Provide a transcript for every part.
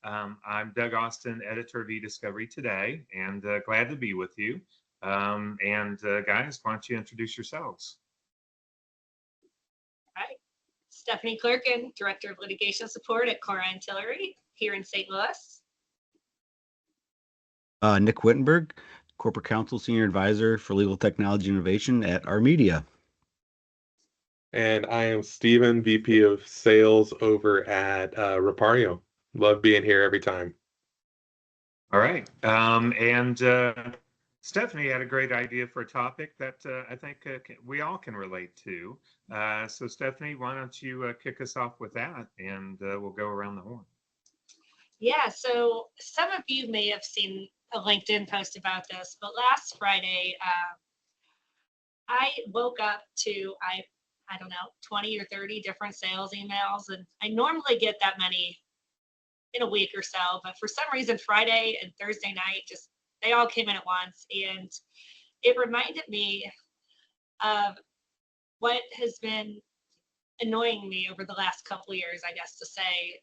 I'm Doug Austin, editor of eDiscovery today, and glad to be with you. Guys, why don't you introduce yourselves? Hi, Stephanie Clerking, Director of Litigation Support at Cora and Tillery here in St. Louis. Nick Wittenberg, Corporate Counsel Senior Advisor for Legal Technology Innovation at our media. And I am Stephen, VP of Sales over at Repario. Love being here every time. All right. Stephanie had a great idea for a topic that I think we all can relate to. So Stephanie, why don't you kick us off with that, and we'll go around the horn. Yeah, so some of you may have seen a LinkedIn post about this, but last Friday, I woke up to, I don't know, 20 or 30 different sales emails, and I normally get that many in a week or so, but for some reason, Friday and Thursday night, just they all came in at once, and it reminded me of what has been annoying me over the last couple of years, I guess to say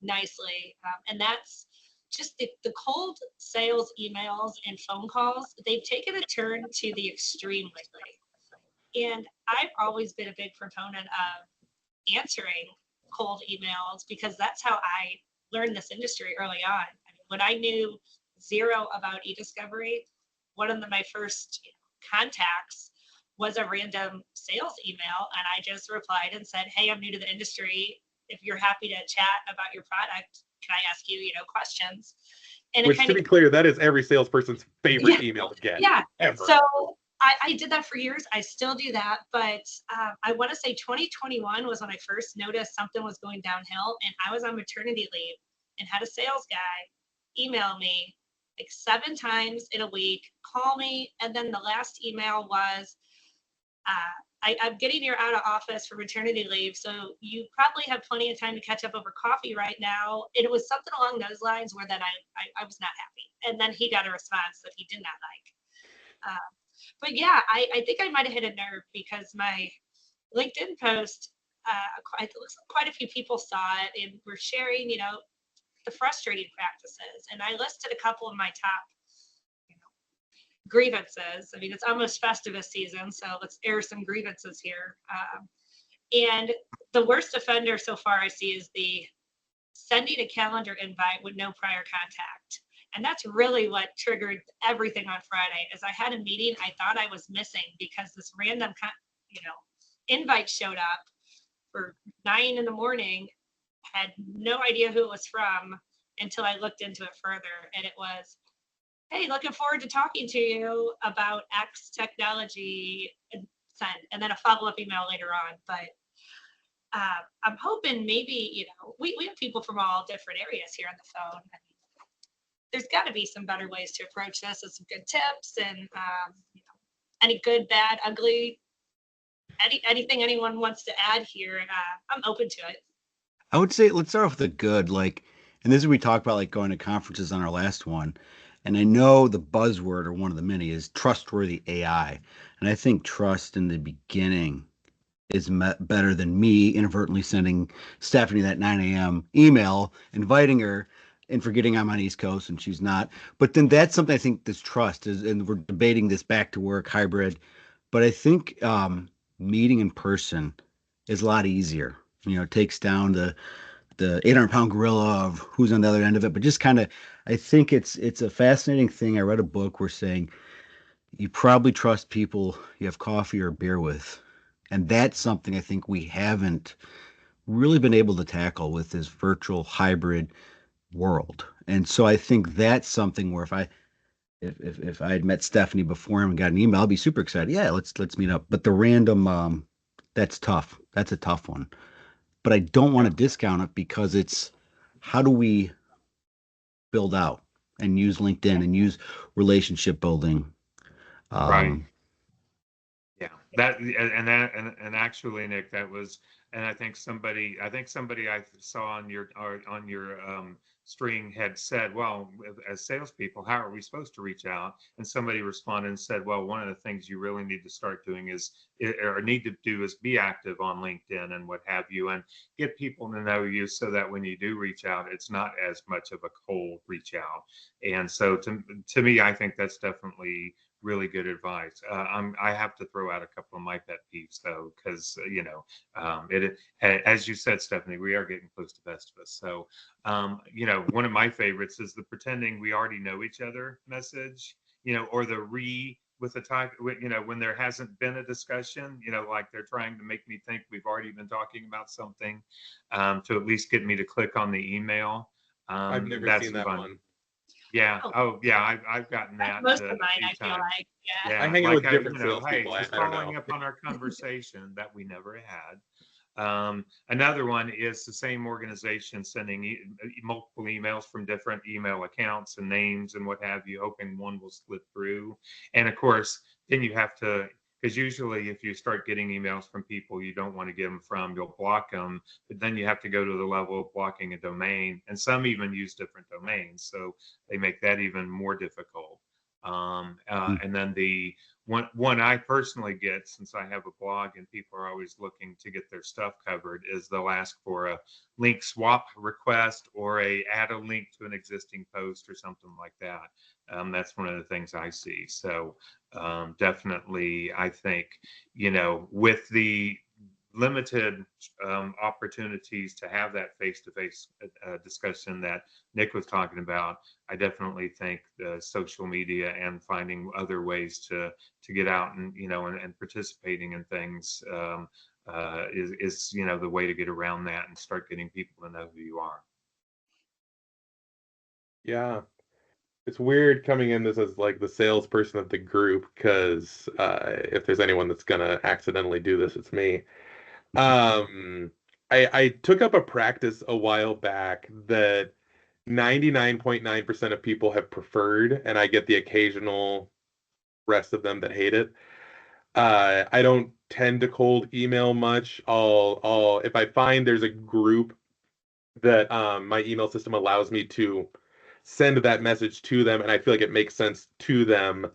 nicely, and that's just the cold sales emails and phone calls. They've taken a turn to the extreme lately, and I've always been a big proponent of answering cold emails because that's how I learned this industry early on. I mean, when I knew zero about eDiscovery, one of my first contacts was a random sales email, and I just replied and said, "Hey, I'm new to the industry. If you're happy to chat about your product, can I ask you, questions?" And which, to be clear, that is every salesperson's favorite email to get. Yeah. Ever. So I did that for years. I still do that, but I want to say 2021 was when I first noticed something was going downhill, and I was on maternity leave and had a sales guy email me like 7 times in a week, call me, and then the last email was, I'm getting you out of office for maternity leave, so you probably have plenty of time to catch up over coffee right now. And it was something along those lines where then I was not happy. And then he got a response that he did not like. But yeah, I think I might have hit a nerve because my LinkedIn post, it looks like quite a few people saw it and were sharing, the frustrating practices. And I listed a couple of my top grievances. I mean, it's almost Festivus season, so let's air some grievances here. And the worst offender so far I see is the sending a calendar invite with no prior contact. And that's really what triggered everything on Friday. As I had a meeting I thought I was missing because this random, invite showed up for 9 in the morning, had no idea who it was from until I looked into it further. And it was, "Hey, looking forward to talking to you about X technology," and send, and then a follow-up email later on. But I'm hoping maybe, we have people from all different areas here on the phone. I mean, there's got to be some better ways to approach this and some good tips and, any good, bad, ugly, anything anyone wants to add here. I'm open to it. I would say let's start off with the good, and this is what we talked about, going to conferences on our last one. And I know the buzzword, or one of the many, is trustworthy AI. And I think trust in the beginning is better than me inadvertently sending Stephanie that 9 a.m. email, inviting her, and forgetting I'm on East Coast and she's not. But then that's something I think this trust is, and we're debating this back to work hybrid. But I think meeting in person is a lot easier. It takes down the 800-pound gorilla of who's on the other end of it. But just kind of, I think it's a fascinating thing. I read a book where saying you probably trust people you have coffee or beer with. And that's something I think we haven't really been able to tackle with this virtual hybrid world. And so I think that's something where if I had met Stephanie before and got an email, I'd be super excited. Yeah, let's meet up. But the random, that's tough. That's a tough one. But I don't want to discount it because it's how do we build out and use LinkedIn and use relationship building. Right. Yeah. And actually, Nick, that was And I think somebody I saw on your string had said, well, as salespeople, how are we supposed to reach out? And somebody responded and said, well, one of the things you really need to start doing or need to do is be active on LinkedIn and what have you, and get people to know you so that when you do reach out, it's not as much of a cold reach out. And so to me, I think that's definitely really good advice. I have to throw out a couple of my pet peeves though, because as you said, Stephanie, we are getting close to Festivus. So one of my favorites is the pretending we already know each other message, or the with the type, when there hasn't been a discussion, like they're trying to make me think we've already been talking about something, to at least get me to click on the email. I've never That's seen that fun. one. Yeah. Oh. Oh, yeah. I've gotten that Most of a mine, few I feel times. like, yeah. Yeah, I hang out with different salespeople. Hey, just I don't following know. up on our conversation that we never had. Another one is the same organization sending multiple emails from different email accounts and names and what have you, hoping one will slip through. And of course, then you have to, because usually if you start getting emails from people you don't want to get them from, you'll block them. But then you have to go to the level of blocking a domain, and some even use different domains, so they make that even more difficult. And then the one I personally get, since I have a blog and people are always looking to get their stuff covered, is they'll ask for a link swap request or add a link to an existing post or something like that. That's one of the things I see. So definitely, I think, with the limited opportunities to have that face-to-face discussion that Nick was talking about, I definitely think the social media and finding other ways to get out and and participating in things is the way to get around that and start getting people to know who you are. Yeah. It's weird coming in this as like the salesperson of the group, because if there's anyone that's gonna accidentally do this, it's me. Um, I took up a practice a while back that 99.9% of people have preferred, and I get the occasional rest of them that hate it. I don't tend to cold email much. I'll if I find there's a group that my email system allows me to send that message to them, and I feel like it makes sense to them,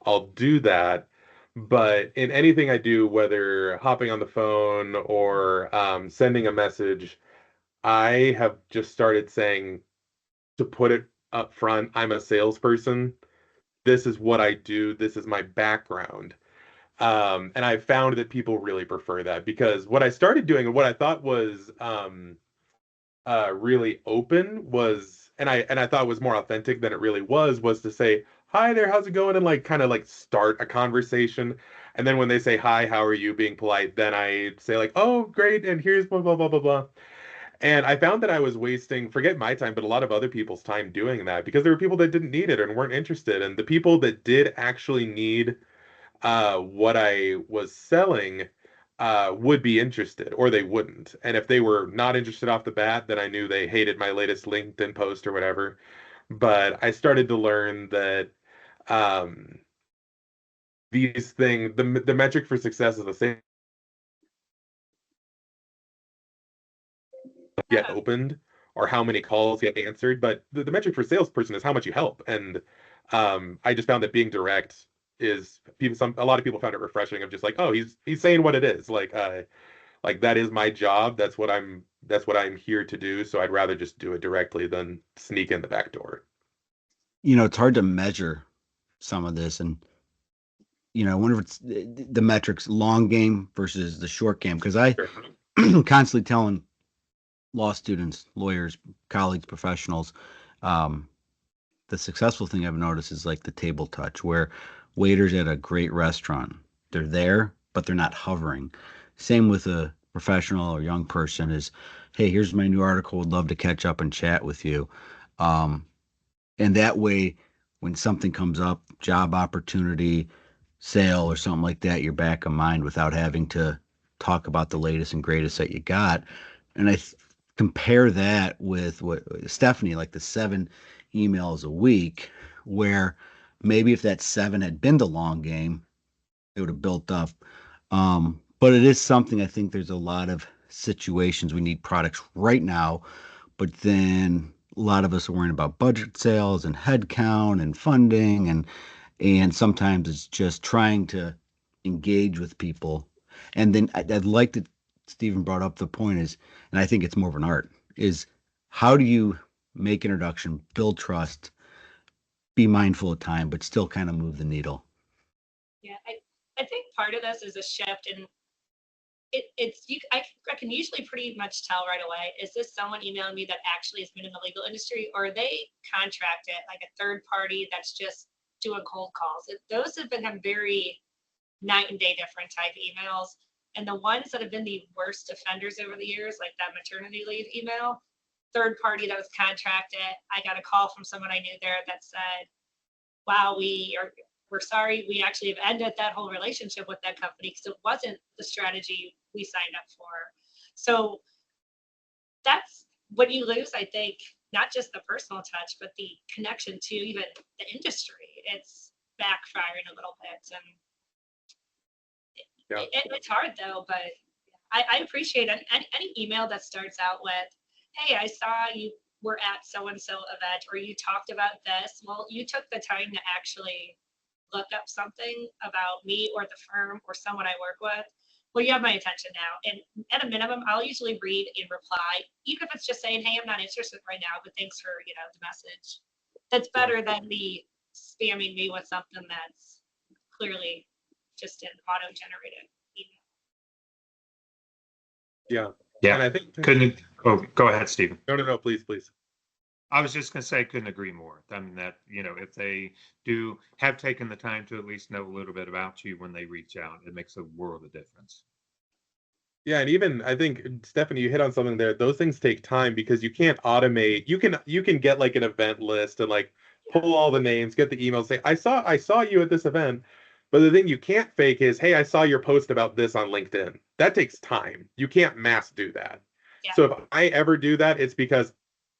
I'll do that. But in anything I do, whether hopping on the phone or sending a message, I have just started saying, to put it up front, I'm a salesperson. This is what I do. This is my background. And I found that people really prefer that, because what I started doing and what I thought was really open was, and I thought was more authentic than it really was to say, hi there, how's it going, and like kind of like start a conversation. And then when they say hi, how are you, being polite, then I say like, oh great, and here's blah blah blah blah blah. And I found that I was wasting, forget my time, but a lot of other people's time doing that, because there were people that didn't need it and weren't interested, and the people that did actually need what I was selling would be interested, or they wouldn't. And if they were not interested off the bat, then I knew they hated my latest LinkedIn post or whatever. But I started to learn that um, these things, the metric for success is the same. Get opened or how many calls get answered, but the metric for salesperson is how much you help. And I just found that being direct is a lot of people found it refreshing, of just like, oh, he's saying what it is, like that is my job, that's what I'm here to do, so I'd rather just do it directly than sneak in the back door. It's hard to measure some of this, and I wonder if it's the metrics, long game versus the short game, because I Sure. constantly telling law students, lawyers, colleagues, professionals, the successful thing I've noticed is like the table touch, where waiters at a great restaurant, they're there, but they're not hovering. Same with a professional or young person is, hey, here's my new article. Would love to catch up and chat with you. Um, and that way, when something comes up, job opportunity, sale, or something like that, you're back of mind without having to talk about the latest and greatest that you got. And compare that with what Stephanie, like the 7 emails a week, where maybe if that 7 had been the long game, it would have built up. But it is something I think there's a lot of situations. We need products right now, but then a lot of us are worrying about budget sales and headcount and funding, and sometimes it's just trying to engage with people. And then I'd like to, Stephen brought up the point is, and I think it's more of an art, is how do you make introduction, build trust, be mindful of time, but still kind of move the needle? Yeah, I think part of this is a shift in I can usually pretty much tell right away, is this someone emailing me that actually has been in the legal industry, or are they contracted, like a third party that's just doing cold calls? Those have become very night and day different type emails. And the ones that have been the worst offenders over the years, like that maternity leave email, third party that was contracted. I got a call from someone I knew there that said, wow, we're sorry, we actually have ended that whole relationship with that company because it wasn't the strategy we signed up for. So that's when you lose, I think, not just the personal touch, but the connection to even the industry. It's backfiring a little bit. And it's hard though, but I appreciate any email that starts out with, hey, I saw you were at so-and-so event, or you talked about this. Well, you took the time to actually look up something about me or the firm or someone I work with. Well, you have my attention now. And at a minimum, I'll usually read and reply, even if it's just saying, hey, I'm not interested right now, but thanks for, the message. That's better than the spamming me with something that's clearly just an auto-generated email. Yeah. Yeah. And I think Go ahead, Stephen. No, please. I was just going to say, couldn't agree more. I mean, that, if they do have taken the time to at least know a little bit about you when they reach out, it makes a world of difference. Yeah, and even I think, Stephanie, you hit on something there. Those things take time because you can't automate. You can get like an event list and like pull all the names, get the emails, say, I saw you at this event. But the thing you can't fake is, hey, I saw your post about this on LinkedIn. That takes time. You can't mass do that. Yeah. So if I ever do that, it's because,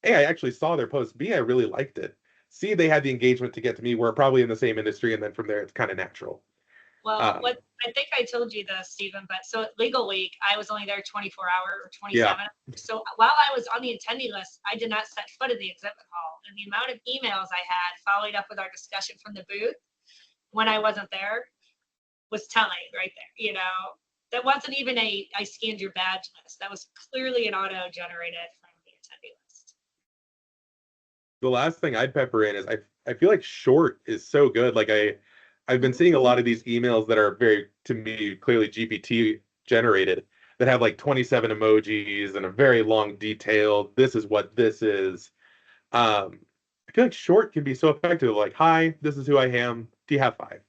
A, I actually saw their post. B, I really liked it. C, they had the engagement to get to me. We're probably in the same industry, and then from there, it's kind of natural. Well, what I think I told you this, Stephen, but so at Legal Week, I was only there 24 hours or 27. Yeah. So while I was on the attendee list, I did not set foot in the exhibit hall. And the amount of emails I had following up with our discussion from the booth when I wasn't there was telling right there. That wasn't even I scanned your badge list. That was clearly an auto-generated from the attendee list. The last thing I'd pepper in is I feel like short is so good. Like I've been seeing a lot of these emails that are very, to me, clearly GPT generated, that have like 27 emojis and a very long detailed, this is what this is. I feel like short can be so effective. Like, hi, this is who I am. Do you have 5?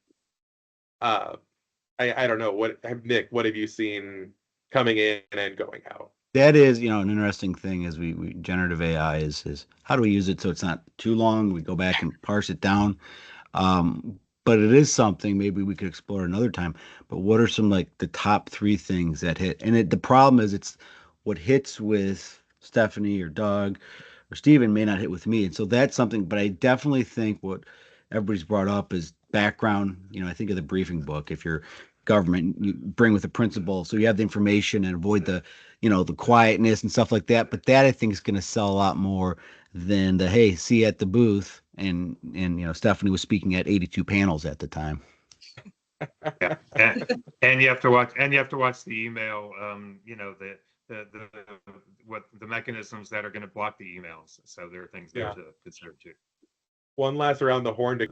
I don't know. Nick, what have you seen coming in and going out? That is, an interesting thing as we generative AI is how do we use it so it's not too long? We go back and parse it down. But it is something maybe we could explore another time. But what are some like the top 3 things that hit? And the problem is it's what hits with Stephanie or Doug or Steven may not hit with me. And so that's something, but I definitely think what everybody's brought up is background. I think of the briefing book. If you're government, you bring with the principal, so you have the information and avoid the, the quietness and stuff like that. But that I think is going to sell a lot more than the, hey, see you at the booth. And Stephanie was speaking at 82 panels at the time. Yeah. And you have to watch the email, the mechanisms that are going to block the emails. So there are things there to consider too. One last around the horn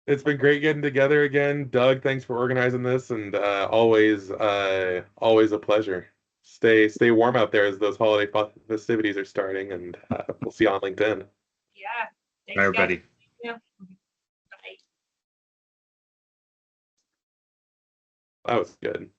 it's been great getting together again. Doug, thanks for organizing this, and always a pleasure. Stay warm out there as those holiday festivities are starting, and we'll see you on LinkedIn. Yeah. Thanks, Bye, everybody. guys. Yeah. Bye. That was good.